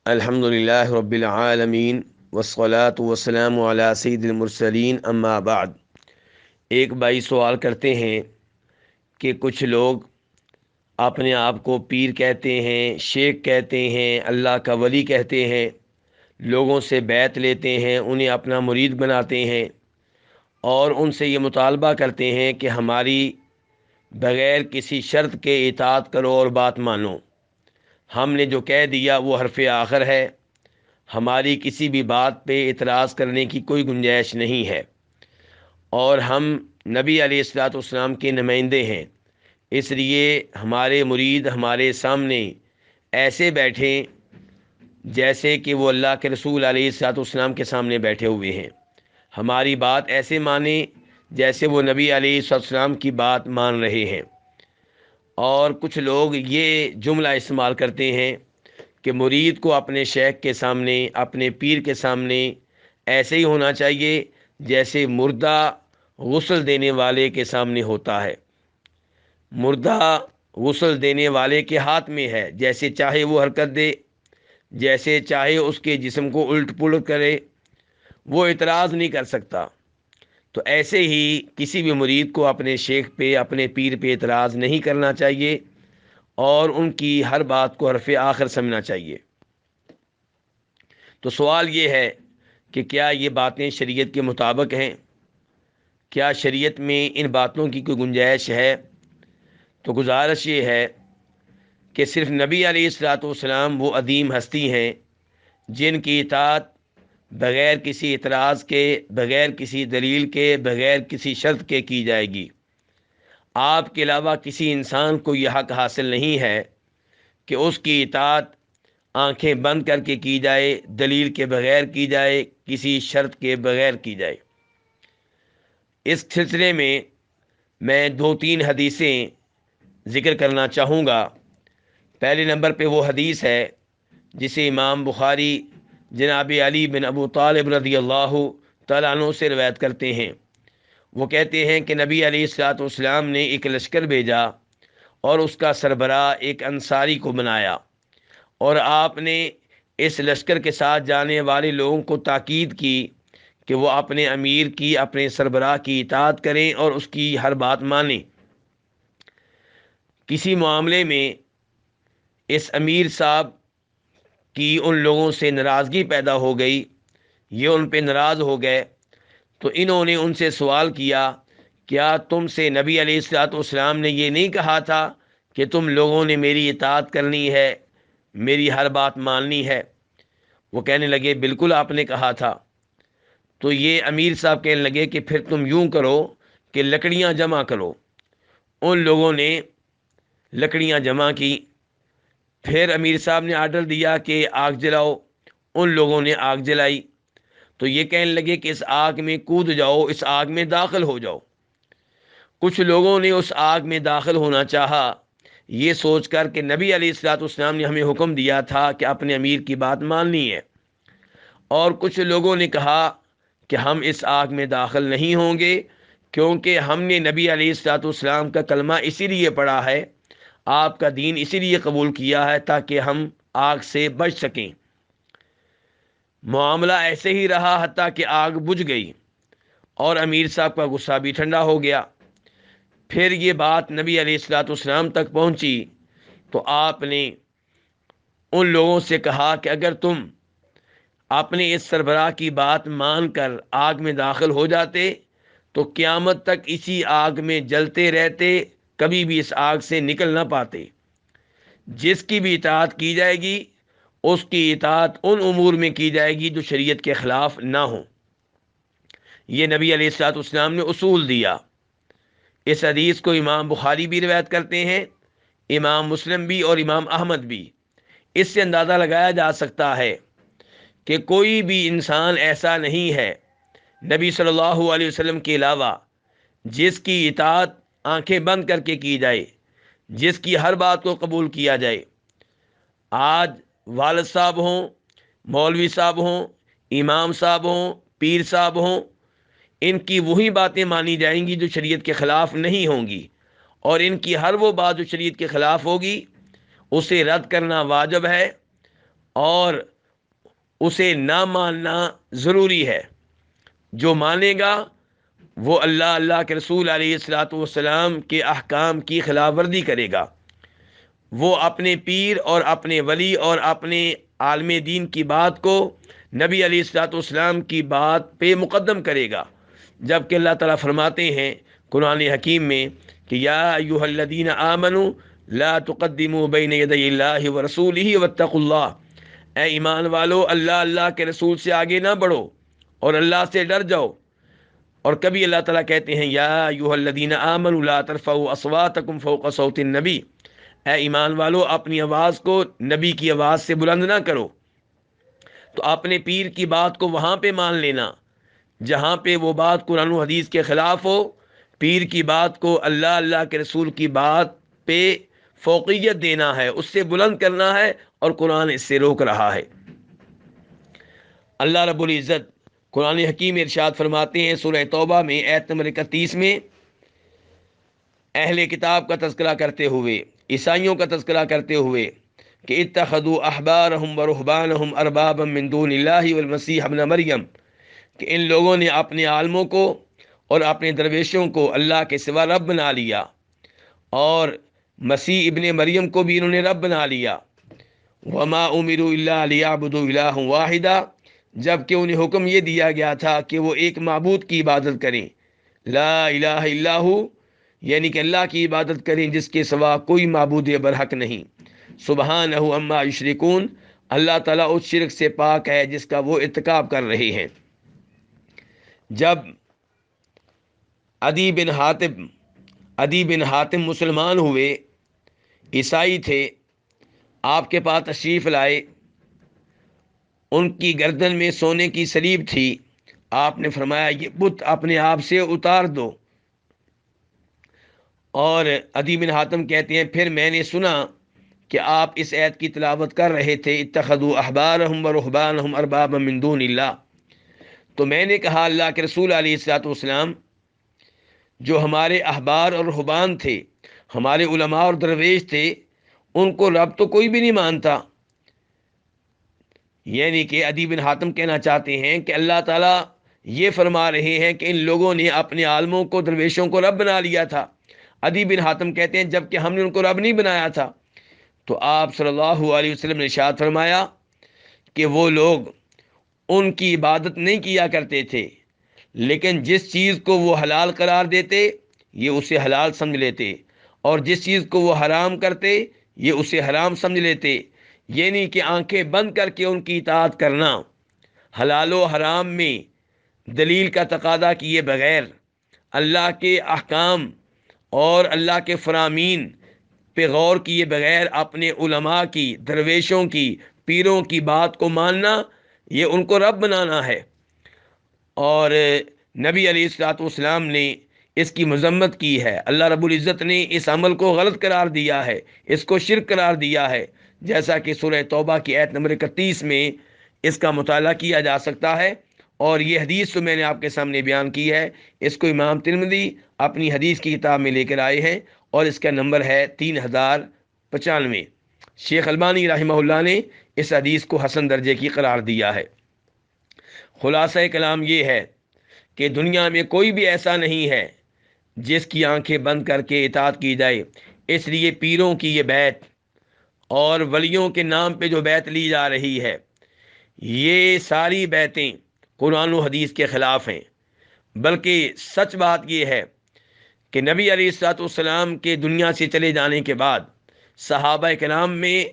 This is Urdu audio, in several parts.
الحمد للہ رب العالمین والصلاة والسلام علی سید المرسلین اما بعد۔ ایک بھائی سوال کرتے ہیں کہ کچھ لوگ اپنے آپ کو پیر کہتے ہیں، شیخ کہتے ہیں، اللہ کا ولی کہتے ہیں، لوگوں سے بیعت لیتے ہیں، انہیں اپنا مرید بناتے ہیں اور ان سے یہ مطالبہ کرتے ہیں کہ ہماری بغیر کسی شرط کے اطاعت کرو اور بات مانو۔ ہم نے جو کہہ دیا وہ حرف آخر ہے، ہماری کسی بھی بات پہ اعتراض کرنے کی کوئی گنجائش نہیں ہے، اور ہم نبی علیہ الصلوۃ والسلام کے نمائندے ہیں، اس لیے ہمارے مرید ہمارے سامنے ایسے بیٹھیں جیسے کہ وہ اللہ کے رسول علیہ الصلوۃ والسلام کے سامنے بیٹھے ہوئے ہیں، ہماری بات ایسے مانیں جیسے وہ نبی علیہ الصلوۃ والسلام کی بات مان رہے ہیں۔ اور کچھ لوگ یہ جملہ استعمال کرتے ہیں کہ مرید کو اپنے شیخ کے سامنے، اپنے پیر کے سامنے ایسے ہی ہونا چاہیے جیسے مردہ غسل دینے والے کے سامنے ہوتا ہے۔ مردہ غسل دینے والے کے ہاتھ میں ہے، جیسے چاہے وہ حرکت دے، جیسے چاہے اس کے جسم کو الٹ پلٹ کرے، وہ اعتراض نہیں کر سکتا۔ تو ایسے ہی کسی بھی مرید کو اپنے شیخ پہ، اپنے پیر پہ اعتراض نہیں کرنا چاہیے اور ان کی ہر بات کو حرف آخر سمجھنا چاہیے۔ تو سوال یہ ہے کہ کیا یہ باتیں شریعت کے مطابق ہیں؟ کیا شریعت میں ان باتوں کی کوئی گنجائش ہے؟ تو گزارش یہ ہے کہ صرف نبی علیہ الصلوۃ والسلام وہ عظیم ہستی ہیں جن کی اطاعت بغیر کسی اعتراض کے، بغیر کسی دلیل کے، بغیر کسی شرط کے کی جائے گی۔ آپ کے علاوہ کسی انسان کو یہ حق حاصل نہیں ہے کہ اس کی اطاعت آنکھیں بند کر کے کی جائے، دلیل کے بغیر کی جائے، کسی شرط کے بغیر کی جائے۔ اس سلسلے میں 2-3 حدیثیں ذکر کرنا چاہوں گا۔ پہلے نمبر پہ وہ حدیث ہے جسے امام بخاری جناب علی بن ابو طالب رضی اللہ تعالیٰ عنہ سے روایت کرتے ہیں۔ وہ کہتے ہیں کہ نبی علیہ الصلوۃ والسلام نے ایک لشکر بھیجا اور اس کا سربراہ ایک انصاری کو بنایا، اور آپ نے اس لشکر کے ساتھ جانے والے لوگوں کو تاکید کی کہ وہ اپنے امیر کی، اپنے سربراہ کی اطاعت کریں اور اس کی ہر بات مانیں۔ کسی معاملے میں اس امیر صاحب کی ان لوگوں سے ناراضگی پیدا ہو گئی، یہ ان پہ ناراض ہو گئے، تو انہوں نے ان سے سوال کیا، کیا تم سے نبی علیہ الصلوۃ والسلام نے یہ نہیں کہا تھا کہ تم لوگوں نے میری اطاعت کرنی ہے، میری ہر بات ماننی ہے؟ وہ کہنے لگے بالکل آپ نے کہا تھا۔ تو یہ امیر صاحب کہنے لگے کہ پھر تم یوں کرو کہ لکڑیاں جمع کرو۔ ان لوگوں نے لکڑیاں جمع کی، پھر امیر صاحب نے آرڈر دیا کہ آگ جلاؤ، ان لوگوں نے آگ جلائی، تو یہ کہنے لگے کہ اس آگ میں کود جاؤ، اس آگ میں داخل ہو جاؤ۔ کچھ لوگوں نے اس آگ میں داخل ہونا چاہا، یہ سوچ کر کہ نبی علیہ الصلوۃ والسلام نے ہمیں حکم دیا تھا کہ اپنے امیر کی بات ماننی ہے، اور کچھ لوگوں نے کہا کہ ہم اس آگ میں داخل نہیں ہوں گے کیونکہ ہم نے نبی علیہ الصلوۃ والسلام کا کلمہ اسی لیے پڑھا ہے، آپ کا دین اسی لیے قبول کیا ہے تاکہ ہم آگ سے بچ سکیں۔ معاملہ ایسے ہی رہا حتیٰ کہ آگ بجھ گئی اور امیر صاحب کا غصہ بھی ٹھنڈا ہو گیا۔ پھر یہ بات نبی علیہ الصلوۃ والسلام تک پہنچی تو آپ نے ان لوگوں سے کہا کہ اگر تم اپنے اس سربراہ کی بات مان کر آگ میں داخل ہو جاتے تو قیامت تک اسی آگ میں جلتے رہتے، کبھی بھی اس آگ سے نکل نہ پاتے۔ جس کی بھی اطاعت کی جائے گی اس کی اطاعت ان امور میں کی جائے گی جو شریعت کے خلاف نہ ہوں۔ یہ نبی علیہ الصلوۃ والسلام نے اصول دیا۔ اس حدیث کو امام بخاری بھی روایت کرتے ہیں، امام مسلم بھی اور امام احمد بھی۔ اس سے اندازہ لگایا جا سکتا ہے کہ کوئی بھی انسان ایسا نہیں ہے نبی صلی اللہ علیہ وسلم کے علاوہ جس کی اطاعت آنکھیں بند کر کے کی جائے، جس کی ہر بات کو قبول کیا جائے۔ آج والد صاحب ہوں، مولوی صاحب ہوں، امام صاحب ہوں، پیر صاحب ہوں، ان کی وہی باتیں مانی جائیں گی جو شریعت کے خلاف نہیں ہوں گی، اور ان کی ہر وہ بات جو شریعت کے خلاف ہوگی اسے رد کرنا واجب ہے، اور اسے نہ ماننا ضروری ہے۔ جو مانے گا وہ اللہ کے رسول علیہ الصلاۃ والسلام کے احکام کی خلاف ورزی کرے گا، وہ اپنے پیر اور اپنے ولی اور اپنے عالم دین کی بات کو نبی علیہ الصلاۃ والسلام کی بات پہ مقدم کرے گا، جبکہ اللہ تعالیٰ فرماتے ہیں قرآن حکیم میں کہ یا ایھا الذین آمنوا لا تقدموا بین یدی اللہ ورسولہ واتقوا اللہ، اے ایمان والو اللہ کے رسول سے آگے نہ بڑھو اور اللہ سے ڈر جاؤ۔ اور کبھی اللہ تعالیٰ کہتے ہیں یا ایھا الذین آمنوا لا ترفعوا اصواتکم فوق صوت النبی، اے ایمان والو اپنی آواز کو نبی کی آواز سے بلند نہ کرو۔ تو اپنے پیر کی بات کو وہاں پہ مان لینا جہاں پہ وہ بات قرآن و حدیث کے خلاف ہو، پیر کی بات کو اللہ کے رسول کی بات پہ فوقیت دینا ہے، اس سے بلند کرنا ہے، اور قرآن اس سے روک رہا ہے۔ اللہ رب العزت قرآن حکیم ارشاد فرماتے ہیں سورہ توبہ میں آیت نمبر 31 میں، اہل کتاب کا تذکرہ کرتے ہوئے، عیسائیوں کا تذکرہ کرتے ہوئے کہ اتخذوا احبارهم ورهبانهم اربابا من دون اللہ والمسیح ابن مریم، کہ ان لوگوں نے اپنے عالموں کو اور اپنے درویشوں کو اللہ کے سوا رب بنا لیا، اور مسیح ابن مریم کو بھی انہوں نے رب بنا لیا۔ وما امروا الا ليعبدوا الها واحدا، جب کہ انہیں حکم یہ دیا گیا تھا کہ وہ ایک معبود کی عبادت کریں، لا الہ الا ہو، یعنی کہ اللہ کی عبادت کریں جس کے سوا کوئی معبود برحق نہیں۔ سبحانہ عما یشرکون، اللہ تعالیٰ اس شرک سے پاک ہے جس کا وہ ارتکاب کر رہے ہیں۔ جب عدی بن حاتم مسلمان ہوئے، عیسائی تھے، آپ کے پاس تشریف لائے، ان کی گردن میں سونے کی صلیب تھی، آپ نے فرمایا یہ بت اپنے آپ سے اتار دو۔ اور عدی بن حاتم کہتے ہیں پھر میں نے سنا کہ آپ اس آیت کی تلاوت کر رہے تھے اتخذوا احبارهم ورهبانهم اربابا من دون اللہ، تو میں نے کہا اللہ کے رسول علیہ الصلوۃ والسلام، جو ہمارے احبار اور رہبان تھے، ہمارے علماء اور درویش تھے، ان کو رب تو کوئی بھی نہیں مانتا۔ یعنی کہ عدی بن حاتم کہنا چاہتے ہیں کہ اللہ تعالیٰ یہ فرما رہے ہیں کہ ان لوگوں نے اپنے عالموں کو، درویشوں کو رب بنا لیا تھا۔ عدی بن حاتم کہتے ہیں جب کہ ہم نے ان کو رب نہیں بنایا تھا۔ تو آپ صلی اللہ علیہ وسلم نے ارشاد فرمایا کہ وہ لوگ ان کی عبادت نہیں کیا کرتے تھے، لیکن جس چیز کو وہ حلال قرار دیتے یہ اسے حلال سمجھ لیتے، اور جس چیز کو وہ حرام کرتے یہ اسے حرام سمجھ لیتے۔ یعنی کہ آنکھیں بند کر کے ان کی اطاعت کرنا، حلال و حرام میں دلیل کا تقاضا کیے بغیر، اللہ کے احکام اور اللہ کے فرامین پہ غور کیے بغیر اپنے علماء کی، درویشوں کی، پیروں کی بات کو ماننا، یہ ان کو رب بنانا ہے۔ اور نبی علیہ الصلوۃ والسلام نے اس کی مذمت کی ہے، اللہ رب العزت نے اس عمل کو غلط قرار دیا ہے، اس کو شرک قرار دیا ہے، جیسا کہ سورہ توبہ کی آیت نمبر 31 میں اس کا مطالعہ کیا جا سکتا ہے۔ اور یہ حدیث تو میں نے آپ کے سامنے بیان کی ہے، اس کو امام ترمذی اپنی حدیث کی کتاب میں لے کر آئے ہیں، اور اس کا نمبر ہے 3095۔ شیخ البانی رحمہ اللہ نے اس حدیث کو حسن درجے کی قرار دیا ہے۔ خلاصہ کلام یہ ہے کہ دنیا میں کوئی بھی ایسا نہیں ہے جس کی آنکھیں بند کر کے اطاعت کی جائے، اس لیے پیروں کی یہ بیعت اور ولیوں کے نام پہ جو بیعت لی جا رہی ہے، یہ ساری بیعتیں قرآن و حدیث کے خلاف ہیں۔ بلکہ سچ بات یہ ہے کہ نبی علیہ الصلوۃ والسلام کے دنیا سے چلے جانے کے بعد صحابہ کرام میں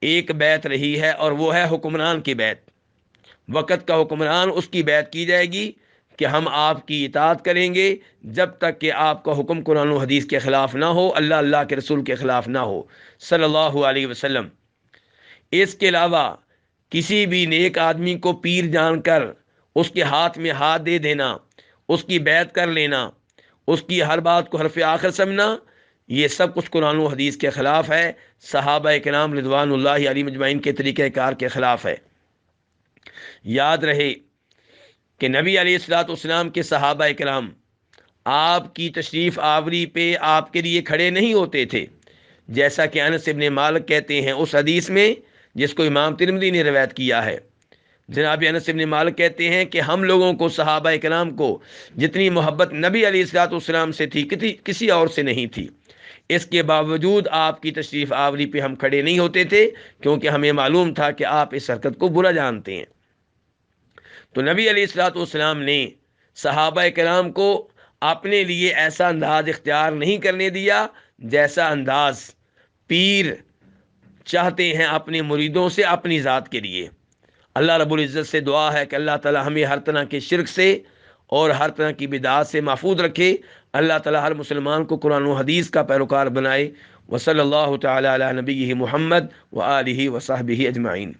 ایک بیعت رہی ہے، اور وہ ہے حکمران کی بیعت۔ وقت کا حکمران، اس کی بیعت کی جائے گی کہ ہم آپ کی اطاعت کریں گے جب تک کہ آپ کا حکم قرآن و حدیث کے خلاف نہ ہو، اللہ کے رسول کے خلاف نہ ہو صلی اللہ علیہ وسلم۔ اس کے علاوہ کسی بھی نیک آدمی کو پیر جان کر اس کے ہاتھ میں ہاتھ دے دینا، اس کی بیعت کر لینا، اس کی ہر بات کو حرف آخر سمجھنا، یہ سب کچھ قرآن و حدیث کے خلاف ہے، صحابہ کرام رضوان اللہ علیہم اجمعین کے طریقہ کار کے خلاف ہے۔ یاد رہے کہ نبی علیہ الصلوۃ والسلام کے صحابہ کرام آپ کی تشریف آوری پہ آپ کے لیے کھڑے نہیں ہوتے تھے، جیسا کہ انس ابن مالک کہتے ہیں اس حدیث میں جس کو امام ترمذی نے روایت کیا ہے جناب انس بن مالک کہتے ہیں کہ ہم لوگوں کو صحابہ کرام کو جتنی محبت نبی علیہ الصلوۃ والسلام سے تھی کسی اور سے نہیں تھی۔ اس کے باوجود آپ کی تشریف آوری پہ ہم کھڑے نہیں ہوتے تھے، کیونکہ ہمیں معلوم تھا کہ آپ اس حرکت کو برا جانتے ہیں۔ تو نبی علیہ الصلوۃ والسلام نے صحابہ کرام کو اپنے لیے ایسا انداز اختیار نہیں کرنے دیا جیسا انداز پیر چاہتے ہیں اپنے مریدوں سے اپنی ذات کے لیے۔ اللہ رب العزت سے دعا ہے کہ اللہ تعالی ہمیں ہر طرح کے شرک سے اور ہر طرح کی بدعات سے محفوظ رکھے۔ اللہ تعالی ہر مسلمان کو قرآن و حدیث کا پیروکار بنائے۔ وصلی اللہ تعالی علی نبیہ محمد و آلہ و صحبہ اجمعین۔